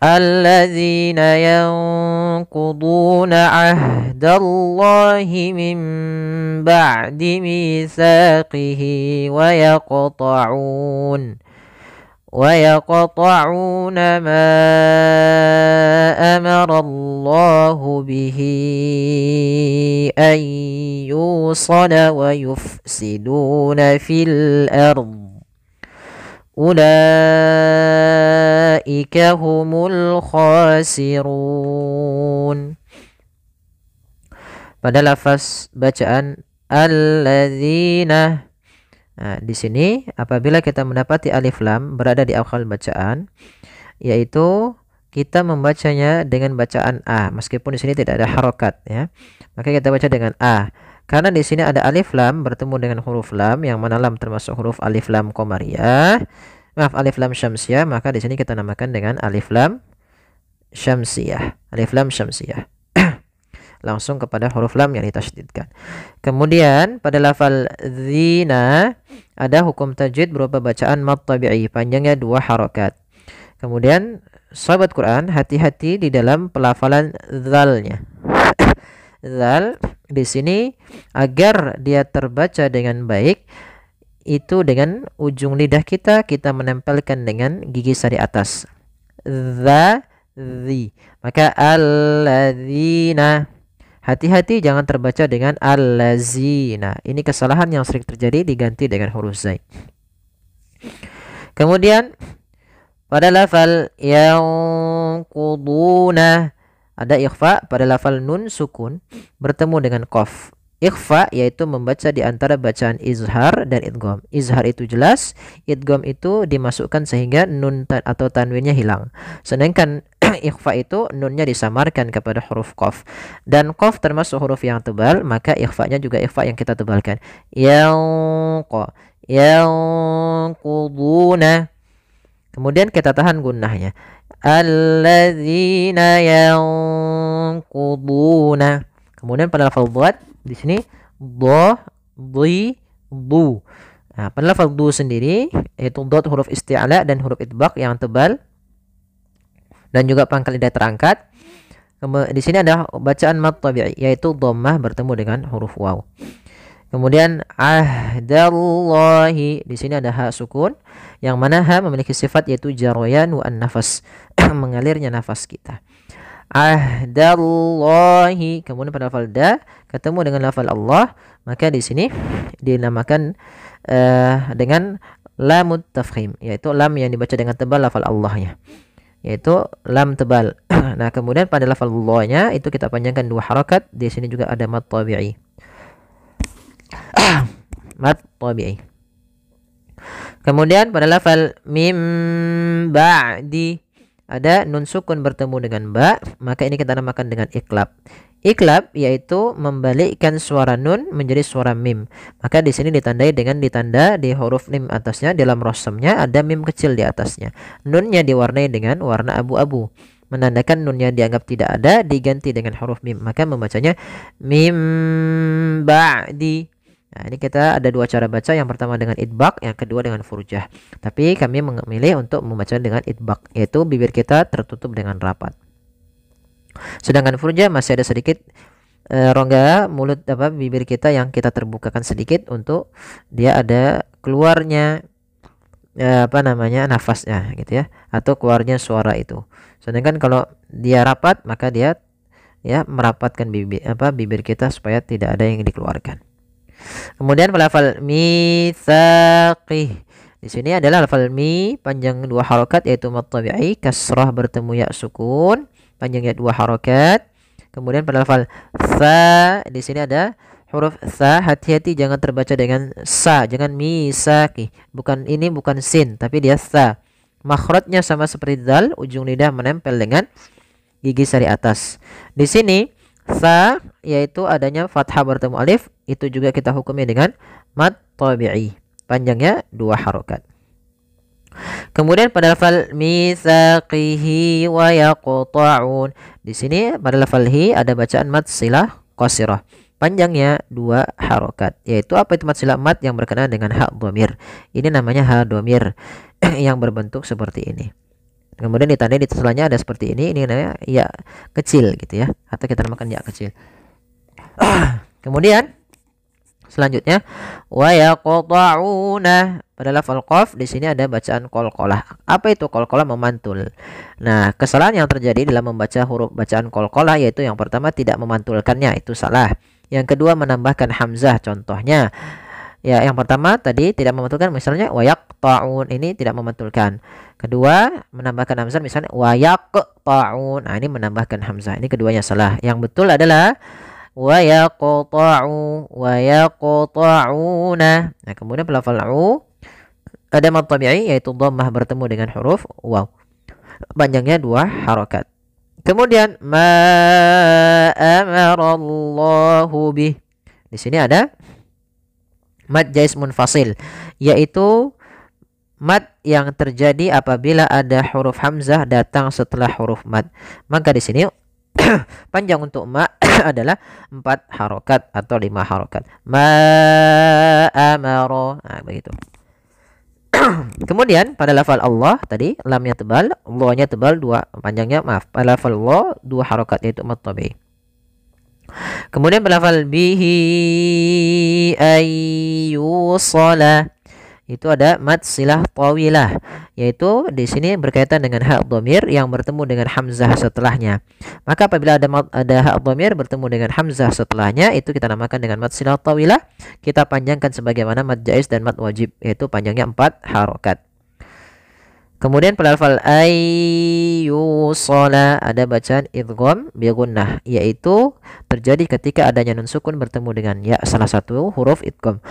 Alladzina yanquduna ahdallahi min ba'di mitsaqihi ويقطعون ما أمر الله به أن يوصل ويفسدون في الأرض أولئك هم الخاسرون. Pada lafaz bacaan alladzina. Nah, di sini apabila kita mendapati alif lam berada di awal bacaan, yaitu kita membacanya dengan bacaan a, meskipun di sini tidak ada harokat, ya. Maka kita baca dengan a. Karena di sini ada alif lam bertemu dengan huruf lam, yang mana lam termasuk huruf alif lam qamariyah. Maaf, alif lam syamsiyah, maka di sini kita namakan dengan alif lam syamsiyah. Alif lam syamsiyah. Langsung kepada huruf lam yang ditasydidkan. Kemudian pada lafal zina ada hukum tajwid berupa bacaan mad tabi'i, panjangnya 2 harokat. Kemudian sahabat Quran, hati-hati di dalam pelafalan zalnya. Zal di sini agar dia terbaca dengan baik, itu dengan ujung lidah kita menempelkan dengan gigi sari atas. Zi. Maka alladzina. Hati-hati jangan terbaca dengan allazina. Ini kesalahan yang sering terjadi, diganti dengan huruf zai. Kemudian pada lafal yanquduna ada ikhfa pada lafal nun sukun bertemu dengan qaf. Ikhfa yaitu membaca di antara bacaan izhar dan idgham. Izhar itu jelas, idgham itu dimasukkan sehingga nun atau tanwinnya hilang. Sedangkan ikhfa itu nunnya disamarkan kepada huruf qaf. Dan qaf termasuk huruf yang tebal, maka ikhfanya juga ikhfa yang kita tebalkan. Yanquduna. Kemudian kita tahan gunnahnya. Alladzina yanquduna. Kemudian pada lafal dhad di sini dha, dhi, bu. Nah, pada lafal du sendiri yaitu dhad huruf isti'la dan huruf itbaq yang tebal dan juga pangkal lidah terangkat. Di sini ada bacaan mad tabi'i yaitu dhammah bertemu dengan huruf waw. Kemudian ahdallahi di sini ada ha sukun yang mana ha memiliki sifat yaitu jaryan wa an-nafas, mengalirnya nafas kita. Ahdallahi. Kemudian pada lafal da ketemu dengan lafal Allah, maka di sini dinamakan dengan lamut tafkhim, yaitu lam yang dibaca dengan tebal lafal Allahnya, yaitu lam tebal. Nah, kemudian pada lafal Allahnya itu kita panjangkan 2 harakat. Di sini juga ada mad tabi'i. Mad tabi'i. Kemudian pada lafal mim ba'di ada nun sukun bertemu dengan ba, maka ini kita namakan dengan iklab. Iklab yaitu membalikkan suara nun menjadi suara mim. Maka di sini ditandai dengan ditanda di huruf mim atasnya, dalam rosamnya ada mim kecil di atasnya. Nunnya diwarnai dengan warna abu-abu, menandakan nunnya dianggap tidak ada, diganti dengan huruf mim. Maka membacanya mim ba'di. Nah, ini kita ada 2 cara baca, yang pertama dengan idbaq, yang kedua dengan furjah. Tapi kami memilih untuk membaca dengan idbaq, yaitu bibir kita tertutup dengan rapat. Sedangkan furjah masih ada sedikit rongga mulut bibir kita yang kita terbukakan sedikit untuk dia ada keluarnya nafasnya gitu ya, atau keluarnya suara itu. Sedangkan kalau dia rapat, maka dia merapatkan bibir kita supaya tidak ada yang dikeluarkan. Kemudian lafal mitsaqih. Di sini adalah lafal mi panjang 2 harakat yaitu mad tabi'i, kasrah bertemu ya sukun, panjangnya 2 harakat. Kemudian pada lafal sa di sini ada huruf sa, hati-hati jangan terbaca dengan sa, jangan misaqih. Bukan sin, tapi dia sa. Makhrajnya sama seperti dal, ujung lidah menempel dengan gigi sari atas. Di sini sa yaitu adanya fathah bertemu alif, itu juga kita hukumi dengan mad tabi'i, panjangnya 2 harakat. Kemudian pada lafal mitsaqihi wa yaqta'un. Di sini pada lafal hi ada bacaan mad silah qasirah, panjangnya 2 harakat. Yaitu apa itu mad silah? Mad yang berkenaan dengan ha dhamir. Ini namanya ha dhamir yang berbentuk seperti ini. Kemudian ditandai di setelahnya ada seperti ini namanya ya kecil gitu ya, atau kita namakan ya kecil. Kemudian selanjutnya wa yaqta'una, pada lafal qaf di sini ada bacaan qalqalah. Apa itu qalqalah? Memantul. Nah, kesalahan yang terjadi dalam membaca huruf bacaan qalqalah yaitu yang pertama tidak memantulkannya, itu salah. Yang kedua menambahkan hamzah, contohnya ya yang pertama tadi tidak memantulkan, misalnya wa yaqta'un, ini tidak memantulkan. Kedua menambahkan hamzah, misalnya wa yaqta'un, nah ini menambahkan hamzah, ini keduanya salah. Yang betul adalah wa yaqta'u wa yaqta'una. Nah, kemudian pelafal u ada mad tabi'i yaitu dhammah bertemu dengan huruf waw. Panjangnya 2 harokat. Kemudian ma amarallahu bih. Di sini ada mad jaiz munfasil, yaitu mad yang terjadi apabila ada huruf hamzah datang setelah huruf mad. Maka di sini panjang untuk ma adalah 4 harokat atau 5 harokat. Ma amaro. Nah, begitu. Kemudian pada lafal Allah tadi lamnya tebal, Allahnya tebal, panjangnya pada lafal Allah 2 harokat yaitu mad tabi'i. Kemudian pada lafal bihi ayyusala itu ada mad silah tawilah, yaitu di sini berkaitan dengan hak dhamir yang bertemu dengan hamzah setelahnya. Maka apabila ada hak dhamir bertemu dengan hamzah setelahnya, itu kita namakan dengan mad silah tawilah. Kita panjangkan sebagaimana mad jaiz dan mad wajib, yaitu panjangnya 4 harokat. Kemudian pada lafal ayyusala ada bacaan idgham bi gunnah, yaitu terjadi ketika adanya nun sukun bertemu dengan ya, salah satu huruf idgham.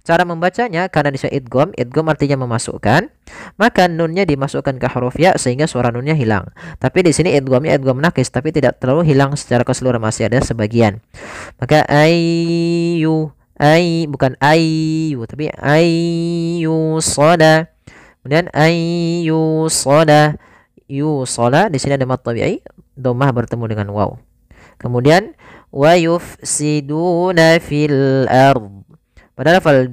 Cara membacanya, karena di sini idgham artinya memasukkan, maka nunnya dimasukkan ke huruf ya sehingga suara nunnya hilang. Tapi di sini idghamnya idgham nakis, tapi tidak terlalu hilang secara keseluruhan, masih ada sebagian. Maka bukan ayyu tapi ayyusala. Kemudian ayyusala, yusala di sini ada mad tabi'i, dhammah bertemu dengan waw. Kemudian wa yufsiduna fil ard. Pada lafal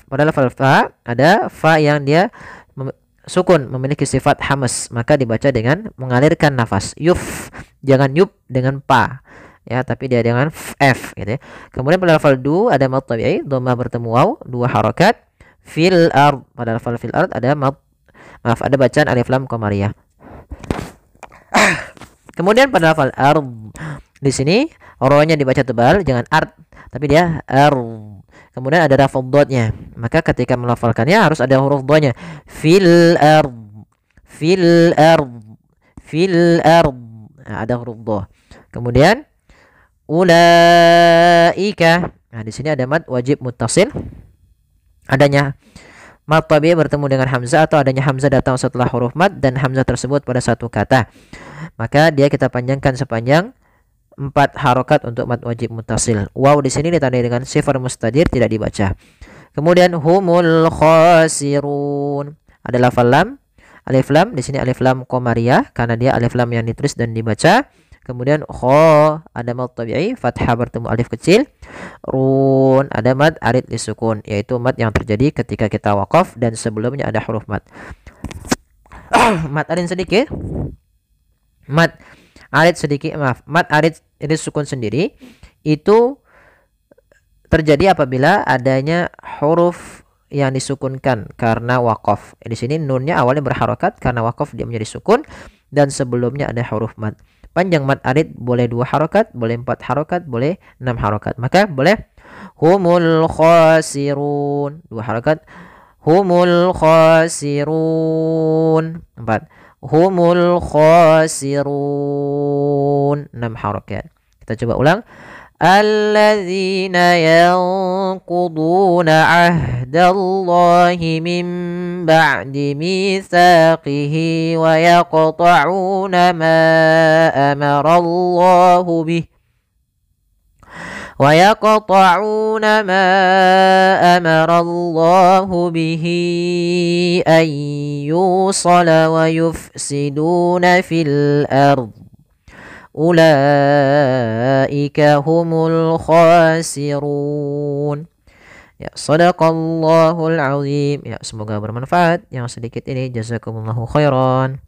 pada lafal fa ada fa yang dia sukun, memiliki sifat hamas, maka dibaca dengan mengalirkan nafas. Yuf, jangan yup dengan pa ya, tapi dia dengan f gitu ya. Kemudian pada lafal ada mad tabi'i, dhammah bertemu waw, 2 harakat. Fil ard, pada lafal fil ard ada ada bacaan alif lam qamariyah. Kemudian pada lafal ard di sini ro-nya dibaca tebal, jangan ard, tapi dia ard. Kemudian ada rafadh dotnya, maka ketika melafalkannya harus ada huruf dha-nya. Fil ard, fil ard, fil ard. Nah, ada huruf dha. Kemudian ulaika. Nah, di sini ada mad wajib muttasil. Adanya mad tabi'i bertemu dengan hamzah atau adanya hamzah datang setelah huruf mad dan hamzah tersebut pada satu kata, maka dia kita panjangkan sepanjang 4 harokat untuk mad wajib muttasil. Waw di sini ditandai dengan sifar mustadir, tidak dibaca. Kemudian humul khasirun, ada lafal lam, alif lam, di sini alif lam qamariyah karena dia alif lam yang ditulis dan dibaca. Kemudian kha ada mad tabi'i, fathah bertemu alif kecil. Run ada mad arid disukun, yaitu mad yang terjadi ketika kita waqaf dan sebelumnya ada huruf mad. Mad arid sedikit, mad arid sedikit, mad arid sukun sendiri itu terjadi apabila adanya huruf yang disukunkan karena waqaf. Di sini nunnya awalnya berharokat karena waqaf, dia menjadi sukun dan sebelumnya ada huruf mad. Panjang mad arid boleh 2 harokat, boleh 4 harokat, boleh 6 harokat. Maka boleh humul khasirun 2 harokat, humul khasirun 4, humul khasirun 6 harokat. Kita coba ulang. Alladzina yanquduna ahdallahi min ba'di mitsaqihi wa yaqta'una ma amarallahu bih ويقطعون ما أمر الله به أن يوصل ويفسدون في الأرض أولئك هم الخاسرون. Ya, sadaqallahul azim. Ya, semoga bermanfaat. Yang sedikit ini jazakumullahu khairan.